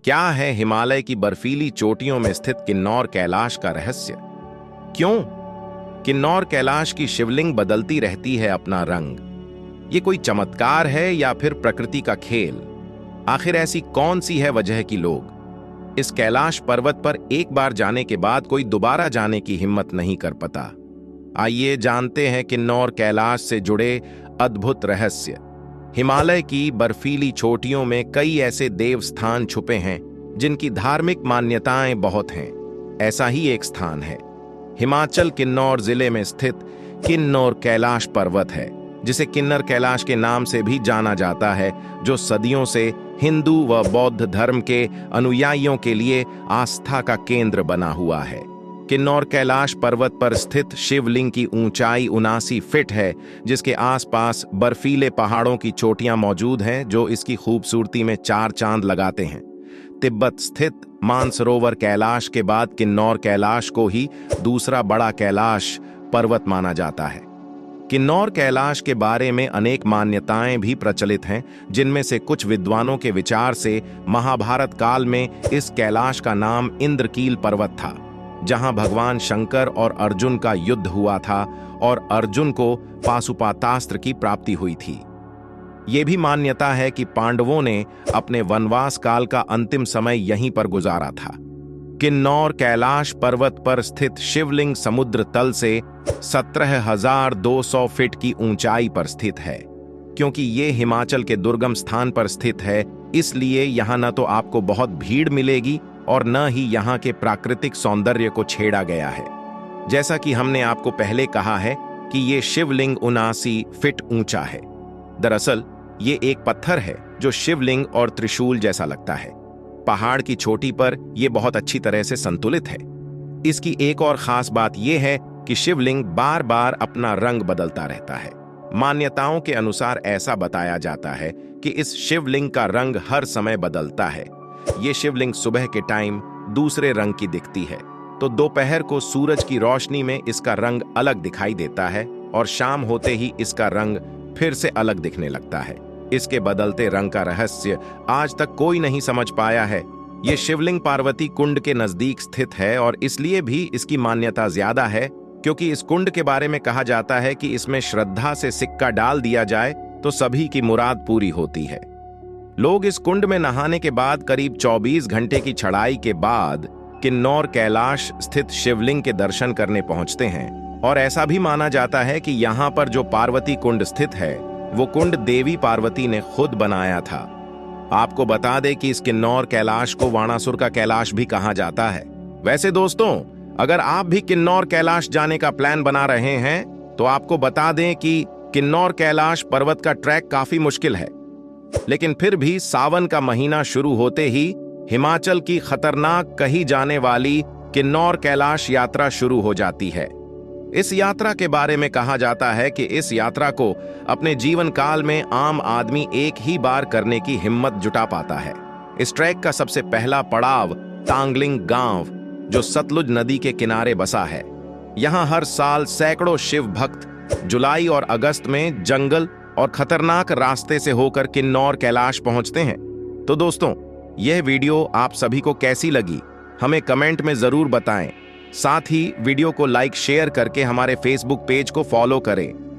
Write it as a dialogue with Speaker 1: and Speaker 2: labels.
Speaker 1: क्या है हिमालय की बर्फीली चोटियों में स्थित किन्नौर कैलाश का रहस्य? क्यों किन्नौर कैलाश की शिवलिंग बदलती रहती है अपना रंग? ये कोई चमत्कार है या फिर प्रकृति का खेल? आखिर ऐसी कौन सी है वजह कि लोग इस कैलाश पर्वत पर एक बार जाने के बाद कोई दोबारा जाने की हिम्मत नहीं कर पाता? आइए जानते हैं किन्नौर कैलाश से जुड़े अद्भुत रहस्य। हिमालय की बर्फीली चोटियों में कई ऐसे देव स्थान छुपे हैं जिनकी धार्मिक मान्यताएं बहुत हैं। ऐसा ही एक स्थान है हिमाचल किन्नौर जिले में स्थित किन्नौर कैलाश पर्वत है, जिसे किन्नर कैलाश के नाम से भी जाना जाता है, जो सदियों से हिंदू व बौद्ध धर्म के अनुयायियों के लिए आस्था का केंद्र बना हुआ है। किन्नौर कैलाश पर्वत पर स्थित शिवलिंग की ऊंचाई 79 फीट है, जिसके आसपास बर्फीले पहाड़ों की चोटियां मौजूद हैं जो इसकी खूबसूरती में चार चांद लगाते हैं। तिब्बत स्थित मानसरोवर कैलाश के बाद किन्नौर कैलाश को ही दूसरा बड़ा कैलाश पर्वत माना जाता है। किन्नौर कैलाश के बारे में अनेक मान्यताएं भी प्रचलित हैं, जिनमें से कुछ विद्वानों के विचार से महाभारत काल में इस कैलाश का नाम इंद्रकील पर्वत था, जहां भगवान शंकर और अर्जुन का युद्ध हुआ था और अर्जुन को पाशुपतास्त्र की प्राप्ति हुई थी। यह भी मान्यता है कि पांडवों ने अपने वनवास काल का अंतिम समय यहीं पर गुजारा था। किन्नौर कैलाश पर्वत पर स्थित शिवलिंग समुद्र तल से 17,200 फीट की ऊंचाई पर स्थित है। क्योंकि ये हिमाचल के दुर्गम स्थान पर स्थित है, इसलिए यहाँ न तो आपको बहुत भीड़ मिलेगी और न ही यहाँ के प्राकृतिक सौंदर्य को छेड़ा गया है। जैसा कि हमने आपको पहले कहा है कि ये शिवलिंग 79 फीट ऊंचा है। दरअसल ये एक पत्थर है जो शिवलिंग और त्रिशूल जैसा लगता है। पहाड़ की चोटी पर यह बहुत अच्छी तरह से संतुलित है। इसकी एक और खास बात यह है कि शिवलिंग बार बार अपना रंग बदलता रहता है। मान्यताओं के अनुसार ऐसा बताया जाता है कि इस शिवलिंग का रंग हर समय बदलता है। ये शिवलिंग सुबह के टाइम दूसरे रंग की दिखती है, तो दोपहर को सूरज की रोशनी में इसका रंग अलग दिखाई देता है और शाम होते ही इसका रंग फिर से अलग दिखने लगता है। इसके बदलते रंग का रहस्य आज तक कोई नहीं समझ पाया है। ये शिवलिंग पार्वती कुंड के नजदीक स्थित है और इसलिए भी इसकी मान्यता ज्यादा है, क्योंकि इस कुंड के बारे में कहा जाता है कि इसमें श्रद्धा से सिक्का डाल दिया जाए तो सभी की मुराद पूरी होती है। लोग इस कुंड में नहाने के बाद करीब 24 घंटे की चढ़ाई के बाद किन्नौर कैलाश स्थित शिवलिंग के दर्शन करने पहुंचते हैं। और ऐसा भी माना जाता है कि यहाँ पर जो पार्वती कुंड स्थित है, वो कुंड देवी पार्वती ने खुद बनाया था। आपको बता दें कि इस किन्नौर कैलाश को वाणासुर का कैलाश भी कहा जाता है। वैसे दोस्तों, अगर आप भी किन्नौर कैलाश जाने का प्लान बना रहे हैं तो आपको बता दें कि किन्नौर कैलाश पर्वत का ट्रैक काफी मुश्किल है, लेकिन फिर भी सावन का महीना शुरू होते ही हिमाचल की खतरनाक कही जाने वाली किन्नौर कैलाश यात्रा शुरू हो जाती है। इस यात्रा के बारे में कहा जाता है कि इस यात्रा को अपने जीवन काल में आम आदमी एक ही बार करने की हिम्मत जुटा पाता है। इस ट्रैक का सबसे पहला पड़ाव तांगलिंग गांव, जो सतलुज नदी के किनारे बसा है। यहाँ हर साल सैकड़ों शिव भक्त जुलाई और अगस्त में जंगल और खतरनाक रास्ते से होकर किन्नौर कैलाश पहुंचते हैं। तो दोस्तों, यह वीडियो आप सभी को कैसी लगी हमें कमेंट में जरूर बताएं। साथ ही वीडियो को लाइक शेयर करके हमारे फेसबुक पेज को फॉलो करें।